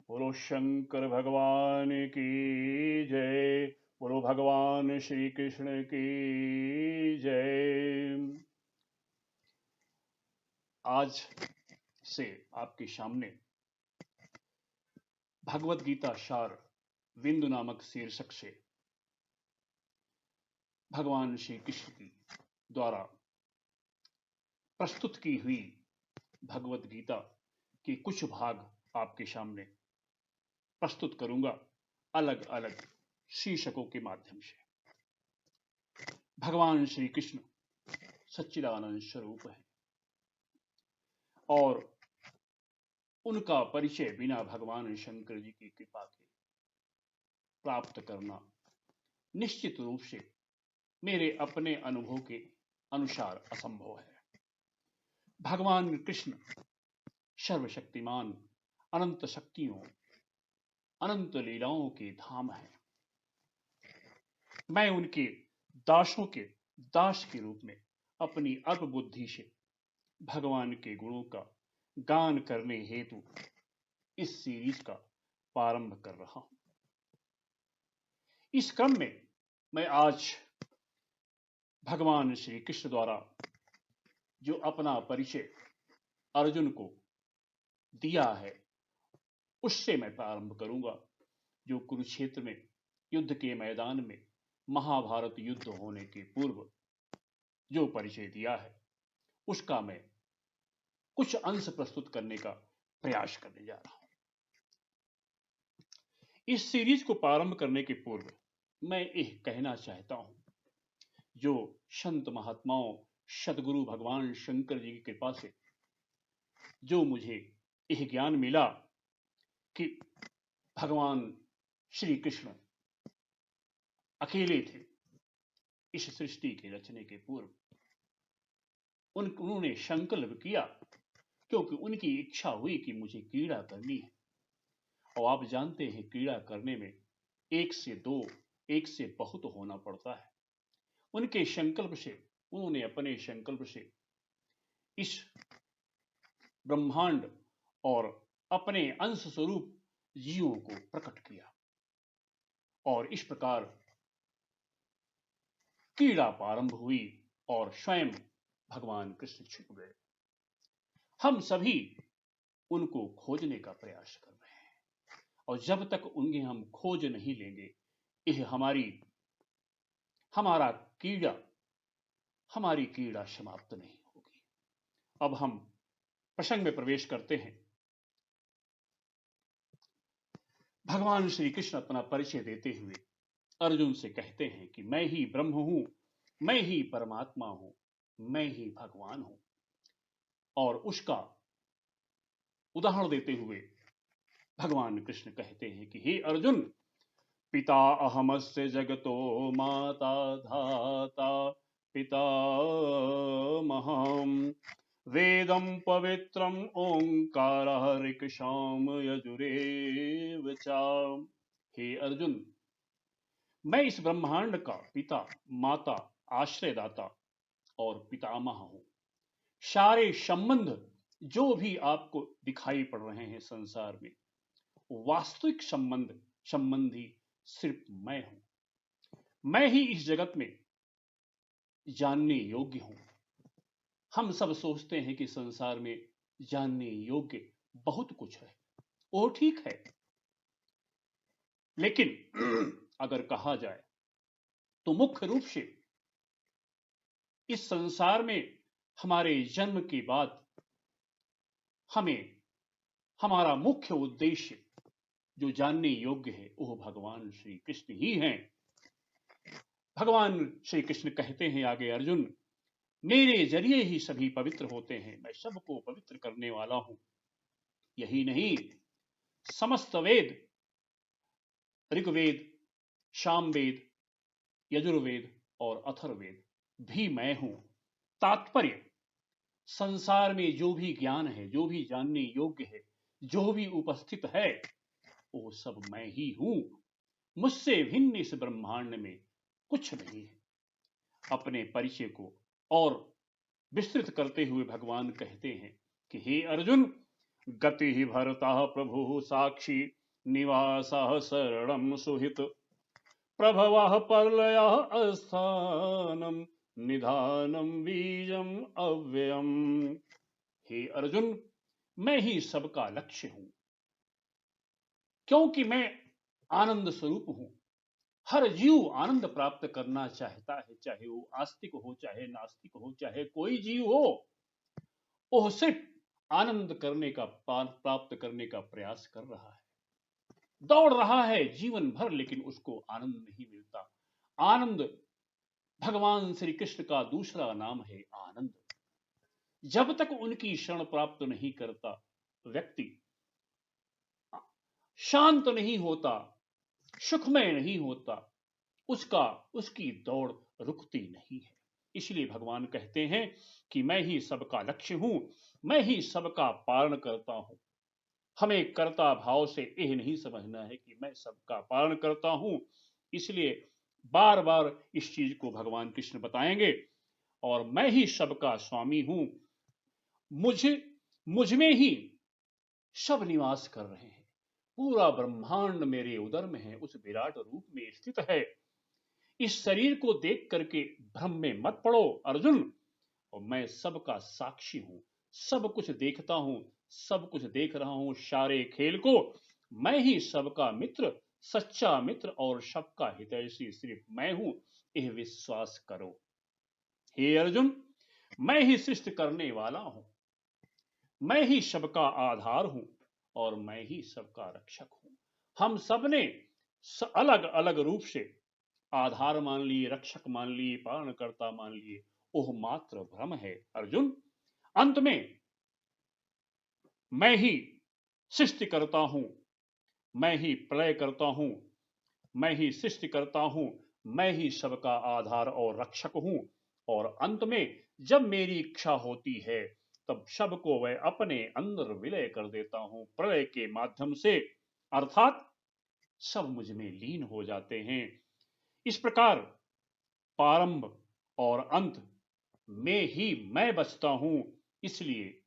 बोलो शंकर भगवान की जय। बोलो भगवान श्री कृष्ण की जय। आज से आपके सामने भगवत गीता सार विंदु नामक शीर्षक से भगवान श्री कृष्ण की द्वारा प्रस्तुत की हुई भगवत गीता के कुछ भाग आपके सामने प्रस्तुत करूंगा, अलग अलग शीर्षकों के माध्यम से। भगवान श्री कृष्ण सच्चिदानंद स्वरूप है और उनका परिचय बिना भगवान शंकर जी की कृपा के प्राप्त करना निश्चित रूप से मेरे अपने अनुभव के अनुसार असंभव है। भगवान कृष्ण सर्वशक्तिमान, अनंत शक्तियों, अनंत लीलाओं के धाम है। मैं उनके दासों के दास के रूप में अपनी अल्प बुद्धि से भगवान के गुणों का गान करने हेतु इस सीरीज का प्रारंभ कर रहा हूं। इस क्रम में मैं आज भगवान श्री कृष्ण द्वारा जो अपना परिचय अर्जुन को दिया है उससे मैं प्रारंभ करूंगा, जो कुरुक्षेत्र में युद्ध के मैदान में महाभारत युद्ध होने के पूर्व जो परिचय दिया है उसका मैं कुछ अंश प्रस्तुत करने का प्रयास करने जा रहा हूं। इस सीरीज को प्रारंभ करने के पूर्व मैं यह कहना चाहता हूं, जो संत महात्माओं सदगुरु भगवान शंकर जी की कृपा से जो मुझे यह ज्ञान मिला कि भगवान श्री कृष्ण अकेले थे इस सृष्टि के रचने के पूर्व। उन्होंने संकल्प किया क्योंकि उनकी इच्छा हुई कि मुझे क्रीड़ा करनी है। और आप जानते हैं क्रीड़ा करने में एक से दो, एक से बहुत होना पड़ता है। उनके संकल्प से, उन्होंने अपने संकल्प से इस ब्रह्मांड और अपने अंश स्वरूप जीवों को प्रकट किया और इस प्रकार क्रीड़ा प्रारंभ हुई और स्वयं भगवान कृष्ण छुप गए। हम सभी उनको खोजने का प्रयास कर रहे हैं और जब तक उन्हें हम खोज नहीं लेंगे यह हमारी क्रीड़ा समाप्त नहीं होगी। अब हम प्रसंग में प्रवेश करते हैं। भगवान श्री कृष्ण अपना परिचय देते हुए अर्जुन से कहते हैं कि मैं ही ब्रह्म हूं, मैं ही परमात्मा हूं, मैं ही भगवान हूं। और उसका उदाहरण देते हुए भगवान कृष्ण कहते हैं कि हे अर्जुन, पिता अहमस्य जगतो माता धाता पितामहम् वेदं पवित्रम ओंकारः ऋक्साम यजुरेव च। हे अर्जुन, मैं इस ब्रह्मांड का पिता, माता, आश्रयदाता और पितामह हूं। सारे संबंध जो भी आपको दिखाई पड़ रहे हैं संसार में, वास्तविक संबंधी सिर्फ मैं हूं। मैं ही इस जगत में जानने योग्य हूं। हम सब सोचते हैं कि संसार में जानने योग्य बहुत कुछ है, वो ठीक है, लेकिन अगर कहा जाए तो मुख्य रूप से इस संसार में हमारे जन्म के बाद हमें हमारा मुख्य उद्देश्य जो जानने योग्य है वो भगवान श्री कृष्ण ही हैं। भगवान श्री कृष्ण कहते हैं आगे, अर्जुन, मेरे जरिए ही सभी पवित्र होते हैं, मैं सबको पवित्र करने वाला हूं। यही नहीं, समस्त वेद, ऋग्वेद, सामवेद, यजुर्वेद और अथर्ववेद भी मैं हूं। तात्पर्य, संसार में जो भी ज्ञान है, जो भी जानने योग्य है, जो भी उपस्थित है, वो सब मैं ही हूं। मुझसे भिन्न इस ब्रह्मांड में कुछ नहीं है। अपने परिचय को और विस्तृत करते हुए भगवान कहते हैं कि हे अर्जुन, गति ही भरता प्रभु साक्षी निवासः शरणं सुहित प्रभवः प्रलयः अस्थानम निधानम बीजम अव्ययम। हे अर्जुन, मैं ही सबका लक्ष्य हूं, क्योंकि मैं आनंद स्वरूप हूं। हर जीव आनंद प्राप्त करना चाहता है, चाहे वो आस्तिक हो, चाहे नास्तिक हो, चाहे कोई जीव हो, वो सिर्फ आनंद करने का, प्राप्त करने का प्रयास कर रहा है, दौड़ रहा है जीवन भर, लेकिन उसको आनंद नहीं मिलता। आनंद भगवान श्री कृष्ण का दूसरा नाम है आनंद। जब तक उनकी शरण प्राप्त नहीं करता व्यक्ति शांत नहीं होता, सुखमय नहीं होता, उसकी दौड़ रुकती नहीं है। इसलिए भगवान कहते हैं कि मैं ही सबका लक्ष्य हूं, मैं ही सबका पालन करता हूं। हमें कर्ता भाव से यह नहीं समझना है कि मैं सबका पालन करता हूं। इसलिए बार बार इस चीज को भगवान कृष्ण बताएंगे। और मैं ही सबका स्वामी हूं, मुझ में ही सब निवास कर रहे हैं। पूरा ब्रह्मांड मेरे उदर में है, उस विराट रूप में स्थित है। इस शरीर को देख करके भ्रम में मत पड़ो अर्जुन। और मैं सबका साक्षी हूं, सब कुछ देखता हूं, सब कुछ देख रहा हूं सारे खेल को। मैं ही सबका मित्र, सच्चा मित्र और सबका हितैषी सिर्फ मैं हूं, यह विश्वास करो। हे अर्जुन, मैं ही सृष्टि करने वाला हूं, मैं ही सबका आधार हूं और मैं ही सबका रक्षक हूं। हम सब ने अलग अलग रूप से आधार मान लिए, रक्षक मान लिए, पालनकर्ता मान लिए, ओह मात्र भ्रम है अर्जुन। अंत में मैं ही सृष्टि करता हूं, मैं ही प्रलय करता हूं, मैं ही सृष्टि करता हूं, मैं ही सबका आधार और रक्षक हूं। और अंत में जब मेरी इच्छा होती है तब सबको वह अपने अंदर विलय कर देता हूं प्रलय के माध्यम से, अर्थात सब मुझ में लीन हो जाते हैं। इस प्रकार प्रारंभ और अंत में ही मैं बचता हूं। इसलिए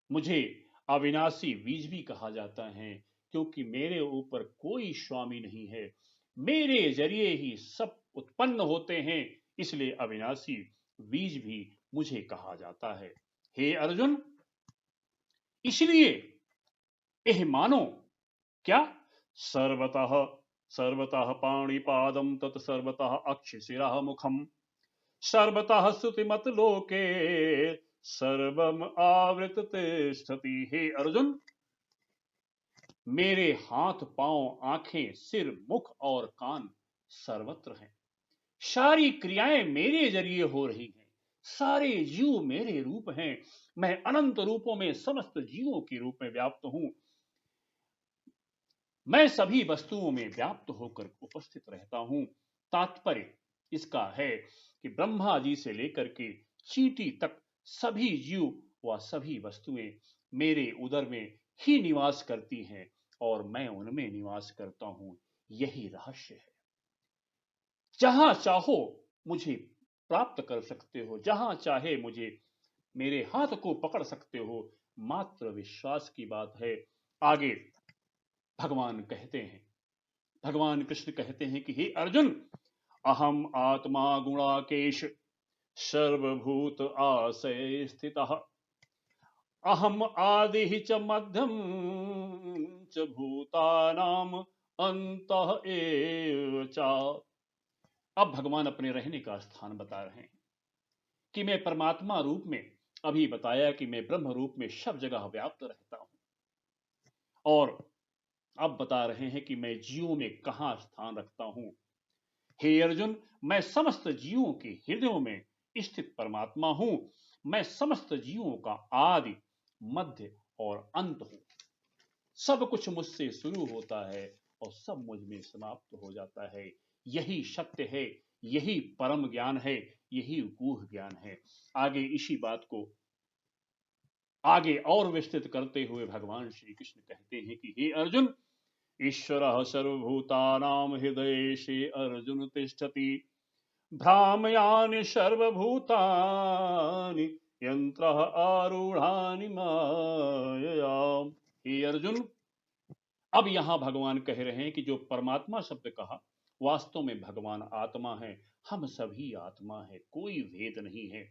मुझे अविनाशी बीज भी कहा जाता है, क्योंकि मेरे ऊपर कोई स्वामी नहीं है, मेरे जरिए ही सब उत्पन्न होते हैं। इसलिए अविनाशी बीज भी मुझे कहा जाता है। हे अर्जुन, इसलिए यह मानो क्या, सर्वतः सर्वतः पाणिपादम तत्सर्वतः अक्षशिरः मुखम सर्वतः श्रुतिमत लोके सर्वम आवृत तिष्ठति। हे अर्जुन, मेरे हाथ पांव आंखें सिर मुख और कान सर्वत्र हैं। सारी क्रियाएं मेरे जरिए हो रही हैं, सारे जीव मेरे रूप हैं। मैं अनंत रूपों में समस्त जीवों के रूप में व्याप्त हूं। मैं सभी वस्तुओं में व्याप्त होकर उपस्थित रहता हूं। तात्पर्य इसका है कि ब्रह्मा जी से लेकर के चींटी तक सभी जीव व सभी वस्तुएं मेरे उदर में ही निवास करती हैं और मैं उनमें निवास करता हूं। यही रहस्य है। जहां चाहो मुझे प्राप्त कर सकते हो, जहां चाहे मुझे मेरे हाथ को पकड़ सकते हो, मात्र विश्वास की बात है। आगे भगवान कहते हैं, भगवान कृष्ण कहते हैं कि हे अर्जुन, अहम आत्मा गुणाकेश सर्वभूत आश्रय स्थितः अहम आदि च मध्यम च भूतानाम अंतः एव च। अब भगवान अपने रहने का स्थान बता रहे हैं कि मैं परमात्मा रूप में, अभी बताया कि मैं ब्रह्म रूप में सब जगह व्याप्त रहता हूं, और अब बता रहे हैं कि मैं जीवों में कहां स्थान रखता हूं। हे अर्जुन, मैं समस्त जीवों के हृदयों में स्थित परमात्मा हूं। मैं समस्त जीवों का आदि मध्य और अंत हूं। सब कुछ मुझसे शुरू होता है और सब मुझ में समाप्त हो जाता है। यही सत्य है, यही परम ज्ञान है, यही गूढ़ ज्ञान है। आगे इसी बात को आगे और विस्तृत करते हुए भगवान श्री कृष्ण कहते हैं कि हे अर्जुन, ईश्वरः सर्वभूतानां हृदयेशे अर्जुन तिष्ठति भ्रामयानि सर्वभूतानि यन्त्रः आरूढानि मायया। हे अर्जुन, अब यहां भगवान कह रहे हैं कि जो परमात्मा शब्द कहा, वास्तव में भगवान आत्मा है। हम सभी आत्मा है, कोई भेद नहीं है।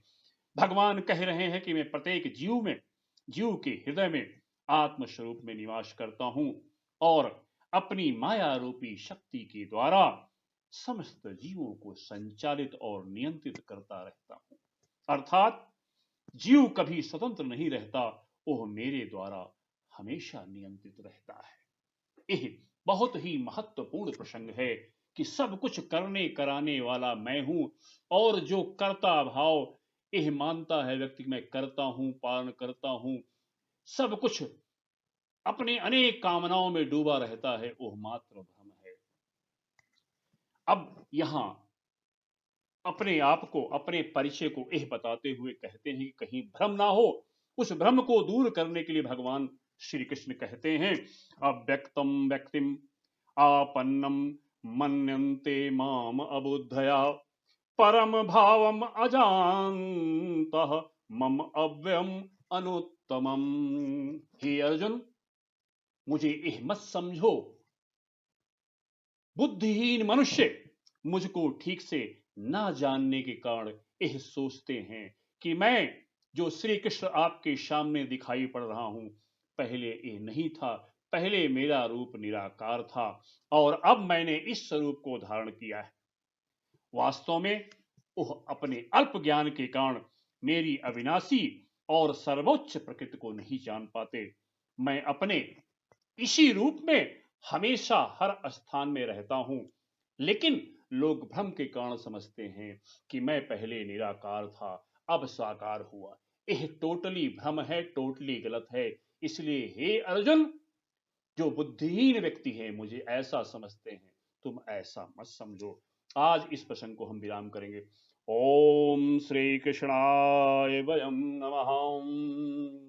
भगवान कह रहे हैं कि मैं प्रत्येक जीव के हृदय में आत्म स्वरूप में निवास करता हूं और अपनी माया रूपी शक्ति के द्वारा समस्त जीवों को संचालित और नियंत्रित करता रहता हूं। अर्थात जीव कभी स्वतंत्र नहीं रहता, वह मेरे द्वारा हमेशा नियंत्रित रहता है। यह बहुत ही महत्वपूर्ण प्रसंग है कि सब कुछ करने कराने वाला मैं हूं, और जो कर्ता भाव यह मानता है व्यक्ति, मैं करता हूं, पालन करता हूं, सब कुछ अपने अनेक कामनाओं में डूबा रहता है, वह मात्र भ्रम है। अब यहां अपने आप को, अपने परिचय को यह बताते हुए कहते हैं कि कहीं भ्रम ना हो। उस भ्रम को दूर करने के लिए भगवान श्री कृष्ण कहते हैं, अव्यक्तम व्यक्तिम आपन्नम मन्यन्ते माम अबुद्धया परम भावम अजानतः मम अव्ययम अनुत्तमम। हे अर्जुन, मुझे यह मत समझो, बुद्धिहीन मनुष्य मुझको ठीक से ना जानने के कारण यह सोचते हैं कि मैं जो श्री कृष्ण आपके सामने दिखाई पड़ रहा हूं, पहले ये नहीं था। पहले मेरा रूप निराकार था और अब मैंने इस स्वरूप को धारण किया है। वास्तव में वह अपने अल्प ज्ञान के कारण मेरी अविनाशी और सर्वोच्च प्रकृति को नहीं जान पाते। मैं अपने इसी रूप में हमेशा हर स्थान में रहता हूं, लेकिन लोग भ्रम के कारण समझते हैं कि मैं पहले निराकार था, अब साकार हुआ। यह टोटली भ्रम है, टोटली गलत है। इसलिए हे अर्जुन, जो बुद्धिहीन व्यक्ति है मुझे ऐसा समझते हैं, तुम ऐसा मत समझो। आज इस प्रसंग को हम विराम करेंगे। ओम श्री कृष्णाय वयम नमः।